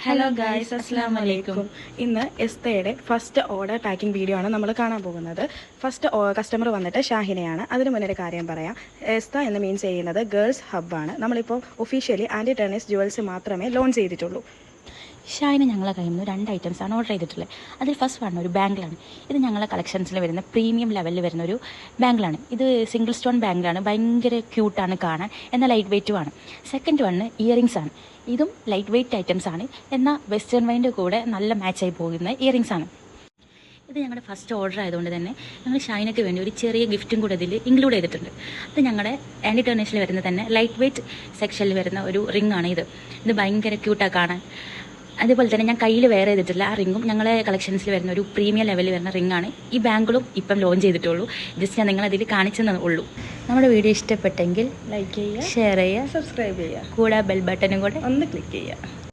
Hello guys, അസ്സലാമു അലൈക്കും. ഇന്ന് എസ്തയുടെ ഫസ്റ്റ് ഓർഡർ പാക്കിംഗ് വീഡിയോ ആണ് നമ്മൾ കാണാൻ പോകുന്നത്. ഫസ്റ്റ് കസ്റ്റമർ വന്നിട്ട് ഷാഹിനയാണ്. അതിന് മുന്നേ ഒരു കാര്യം പറയാം. എസ്ത എന്ന് മീൻ ചെയ്യുന്നത് ഗേൾസ് ഹബ്ബാണ്. നമ്മളിപ്പോൾ ഒഫീഷ്യലി ആൻറ്റി ടെർണീസ് ജുവൽസ് മാത്രമേ ലോഞ്ച് ചെയ്തിട്ടുള്ളൂ. ഷാഹിന ഞങ്ങളെ കയ്യിൽ നിന്ന് 2 ഐറ്റംസാണ് ഓർഡർ ചെയ്തിട്ടുള്ളത്. അതിൽ ഫസ്റ്റ് വൺ ഒരു ബാങ്കിളാണ്. ഇത് ഞങ്ങളെ കളക്ഷൻസിൽ വരുന്ന പ്രീമിയം ലെവലിൽ വരുന്ന ഒരു ബാങ്കിളാണ്. ഇത് സിംഗിൾ സ്റ്റോൺ ബാങ്കിളാണ്. ഭയങ്കര ക്യൂട്ടാണ് കാണാൻ, എന്നാൽ ലൈറ്റ് വെയ്റ്റും ആണ്. സെക്കൻഡ് വണ്ണ് ഇയറിങ്സ് ആണ്. ഇതും ലൈറ്റ് വെയ്റ്റ് ഐറ്റംസ് ആണ്, എന്നാൽ വെസ്റ്റേൺ വൈൻ്റെ കൂടെ നല്ല മാച്ചായി പോകുന്ന ഇയറിങ്സ് ആണ്. ഇത് ഞങ്ങളുടെ ഫസ്റ്റ് ഓർഡർ ആയതുകൊണ്ട് തന്നെ ഞങ്ങൾ ഷൈനയ്ക്ക് വേണ്ടി ഒരു ചെറിയ ഗിഫ്റ്റും കൂടെ ഇതിൽ ഇൻക്ലൂഡ് ചെയ്തിട്ടുണ്ട്. അത് ഞങ്ങളുടെ ആൻറ്റി ടെർണീസിൽ വരുന്ന തന്നെ ലൈറ്റ് വെയ്റ്റ് സെക്ഷനിൽ വരുന്ന ഒരു റിംഗ് ആണ്. ഇത് ഭയങ്കര ക്യൂട്ടാണ് കാണാൻ. അതുപോലെ തന്നെ ഞാൻ കയ്യിൽ വെയർ ചെയ്തിട്ടില്ല. ആ റിങ്ങും ഞങ്ങളെ കളക്ഷൻസിൽ വരുന്ന ഒരു പ്രീമിയം ലെവലിൽ വരുന്ന റിങ്ങാണ്. ഈ ബാങ്കിളും ഇപ്പം ലോഞ്ച് ചെയ്തിട്ടുള്ളൂ. ജസ്റ്റ് ഞാൻ നിങ്ങളതിൽ കാണിച്ചെന്നേ ഉള്ളൂ. നമ്മുടെ വീഡിയോ ഇഷ്ടപ്പെട്ടെങ്കിൽ ലൈക്ക് ചെയ്യുക, ഷെയർ ചെയ്യുക, സബ്സ്ക്രൈബ് ചെയ്യുക, കൂടെ ബെൽ ബട്ടനും കൂടെ ഒന്ന് ക്ലിക്ക് ചെയ്യുക.